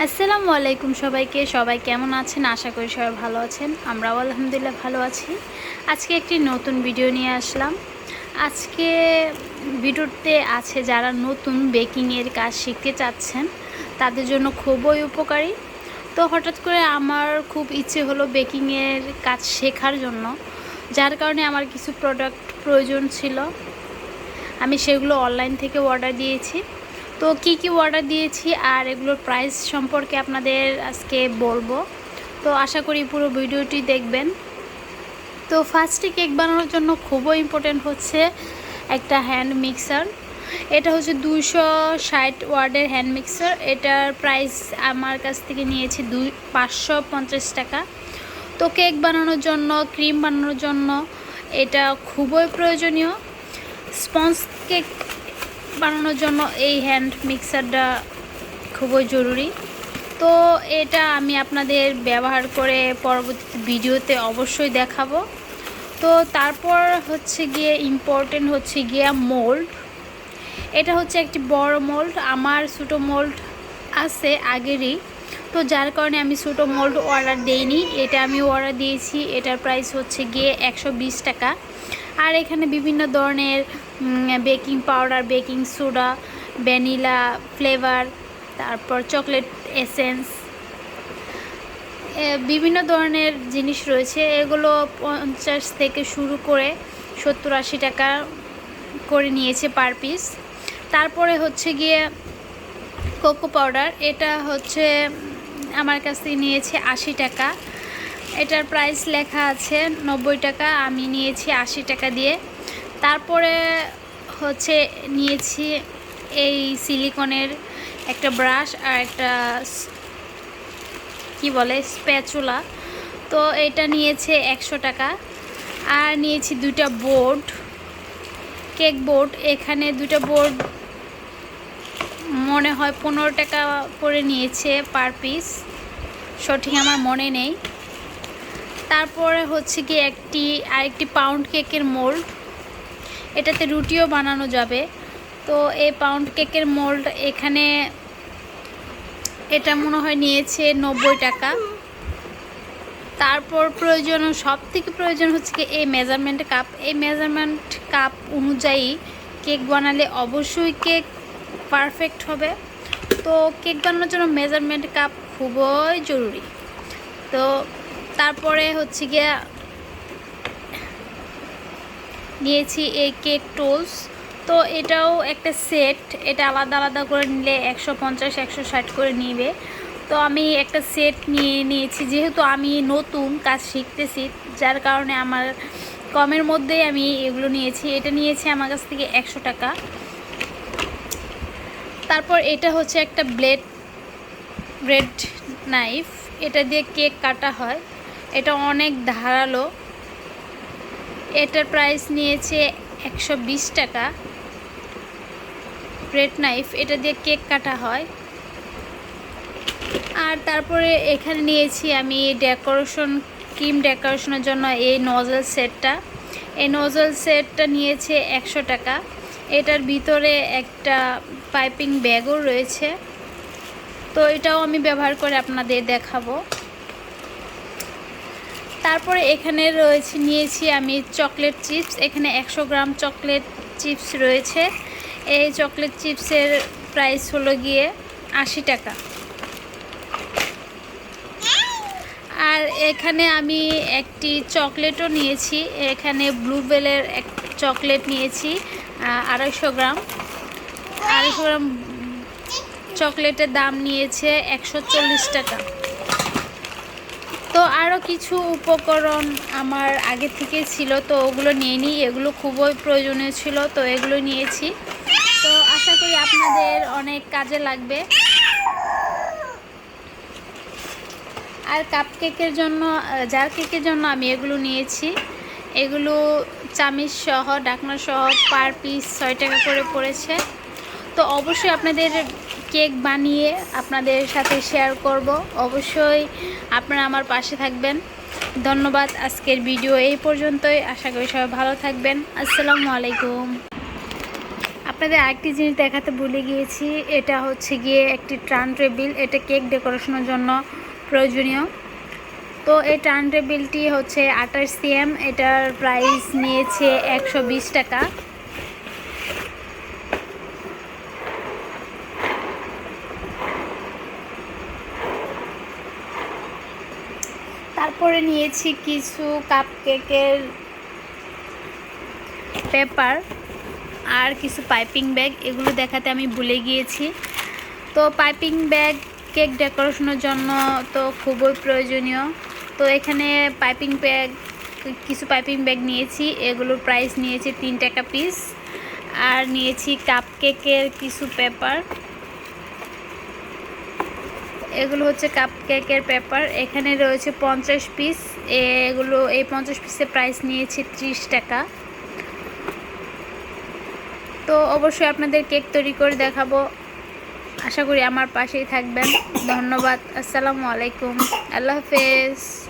আসসালামু আলাইকুম সবাইকে। সবাই কেমন আছেন? আশা করি সবাই ভালো আছেন। আমরাও আলহামদুলিল্লাহ ভালো আছি। আজকে একটি নতুন ভিডিও নিয়ে আসলাম। আজকে ভিডিওতে আছে যারা নতুন বেকিংয়ের কাজ শিখতে চাচ্ছেন তাদের জন্য খুবই উপকারী। তো হঠাৎ করে আমার খুব ইচ্ছে হলো বেকিংয়ের কাজ শেখার জন্য, যার কারণে আমার কিছু প্রোডাক্ট প্রয়োজন ছিল। আমি সেগুলো অনলাইন থেকে অর্ডার দিয়েছি। তো কি অর্ডার দিয়েছি আর এগুলোর প্রাইস সম্পর্কে আপনাদের আজকে বলবো। তো আশা করি পুরো ভিডিওটি দেখবেন। তো ফার্স্টে কেক বানানোর জন্য খুবই ইম্পর্টেন্ট হচ্ছে একটা হ্যান্ড মিক্সার। এটা হচ্ছে 260 ওয়াটের হ্যান্ড মিক্সার। এটার প্রাইস আমার কাছ থেকে নিয়েছে 550 টাকা। তো কেক বানানোর জন্য, ক্রিম বানানোর জন্য এটা খুবই প্রয়োজনীয়। স্পঞ্জ কেক বানানোর জন্য এই হ্যান্ড মিক্সারটা খুবই জরুরি। তো এটা আমি আপনাদের ব্যবহার করে পরবর্তী ভিডিওতে অবশ্যই দেখাবো। তো তারপর হচ্ছে গিয়ে ইম্পর্টেন্ট হচ্ছে গিয়ে মোল্ড। এটা হচ্ছে একটি বড় মোল্ড। আমার ছোটো মোল্ড আছে আগেরই, তো যার কারণে আমি ছোটো মোল্ড অর্ডার দেইনি। এটা আমি অর্ডার দিয়েছি। এটার প্রাইস হচ্ছে গিয়ে 120 টাকা। আর এখানে বিভিন্ন ধরনের baking powder, baking soda, vanilla flavour, তারপর চকলেট এসেন্স, বিভিন্ন ধরনের জিনিস রয়েছে। এগুলো 50 থেকে শুরু করে 70-80 টাকা করে নিয়েছে পার পিস। তারপরে হচ্ছে গিয়ে কোকো পাউডার। এটা হচ্ছে আমার কাছ থেকে নিয়েছে 80 টাকা। এটার প্রাইস লেখা আছে 90 টাকা, আমি নিয়েছি 80 টাকা দিয়ে। তারপরে হচ্ছে নিয়েছি এই সিলিকনের একটা ব্রাশ আর একটা কি বলে স্প্যাচুলা। তো এটা নিয়েছে 100 টাকা। আর নিয়েছি দুইটা বোর্ড, কেক বোর্ড। এখানে দুইটা বোর্ড মনে হয় 15 টাকা করে নিয়েছে পার পিস, সঠিক আমার মনে নেই। তারপরে হচ্ছে কি আরেকটি পাউন্ড কেকের মোল্ড। এটাতে রুটিও বানানো যাবে। তো এই পাউন্ড কেকের মোল্ড এখানে এটা মনে হয় নিয়েছে 90 টাকা। তারপর সবথেকে প্রয়োজন হচ্ছে কি এই মেজারমেন্ট কাপ। এই মেজারমেন্ট কাপ অনুযায়ী কেক বানালে অবশ্যই কেক পারফেক্ট হবে। তো কেক বানানোর জন্য মেজারমেন্ট কাপ খুবই জরুরি। তো তারপরে হচ্ছে গিয়ে নিয়েছি এই কেক টোলস। তো এটাও একটা সেট। এটা আলাদা আলাদা করে নিলে 150-160 করে নিবে। তো আমি একটা সেট নিয়েছি, যেহেতু আমি নতুন কাজ শিখতেছি, যার কারণে আমার কমের মধ্যেই আমি এগুলো নিয়েছি। এটা নিয়েছি আমার কাছ থেকে 100 টাকা। তারপর এটা হচ্ছে একটা ব্রেড নাইফ। এটা দিয়ে কেক কাটা হয়। এটা অনেক ধারালো। এটার প্রাইস নিয়েছে 120 টাকা। ব্রেড নাইফ, এটা দিয়ে কেক কাটা হয়। আর তারপরে এখানে নিয়েছি আমি ক্রিম ডেকোরেশনের জন্য এই নজল সেটটা। এই নজল সেটটা নিয়েছে 100 টাকা। এটার ভিতরে একটা পাইপিং ব্যাগও রয়েছে। তো এটাও আমি ব্যবহার করে আপনাদের দেখাবো। তারপরে এখানে নিয়েছি আমি চকলেট চিপস। এখানে 100 গ্রাম চকলেট চিপস রয়েছে। এই চকলেট চিপসের প্রাইস হলো গিয়ে 80 টাকা। আর এখানে আমি একটি চকলেটও নিয়েছি। এখানে ব্লুবেলের এক চকলেট নিয়েছি 250 গ্রাম। 250 গ্রাম চকলেটের দাম নিয়েছে 140 টাকা। তো আরও কিছু উপকরণ আমার আগে থেকে ছিল, তো ওগুলো নিয়ে নিই। এগুলো খুবই প্রয়োজনীয় ছিল, তো এগুলো নিয়েছি। তো আশা করি আপনাদের অনেক কাজে লাগবে। আর কেকের জন্য আমি এগুলো নিয়েছি। এগুলো চামিচ সহ, ঢাকনা সহ পার পিস 6 টাকা করে পড়েছে। তো অবশ্যই আপনাদের কেক বানিয়ে আপনাদের সাথে শেয়ার করব। অবশ্যই আপনারা আমার পাশে থাকবেন। ধন্যবাদ। আজকের ভিডিও এই পর্যন্তই। আশা করি সবাই ভালো থাকবেন। আসসালামু আলাইকুম। আপনাদের আরেকটি জিনিস দেখাতে ভুলে গিয়েছি, এটা হচ্ছে গিয়ে একটি টার্ন টেবিল। এটা কেক ডেকোরেশনের জন্য প্রয়োজনীয়। তো এই টার্ন টেবিলটি হচ্ছে 28 cm। এটার প্রাইস নিয়েছে 120 টাকা। তারপরে নিয়েছি কিছু কাপকেকের পেপার আর কিছু পাইপিং ব্যাগ। এগুলো দেখাতে আমি ভুলে গিয়েছি। তো পাইপিং ব্যাগ কেক ডেকোরেশনের জন্য তো খুবই প্রয়োজনীয়। তো এখানে কিছু পাইপিং ব্যাগ নিয়েছি। এগুলোর প্রাইস নিয়েছি 3 টাকা পিস। আর নিয়েছি কাপকেকের কিছু পেপার। এগুলো হচ্ছে কাপকেকের পেপার। এখানে রয়েছে 50 পিস। এই 50 পিসের প্রাইস নিয়েছি 30 টাকা। তো অবশ্যই আপনাদের কেক তৈরি করে দেখাবো। আশা করি আমার পাশেই থাকবেন। ধন্যবাদ। আসসালামু আলাইকুম। আল্লাহ হাফেজ।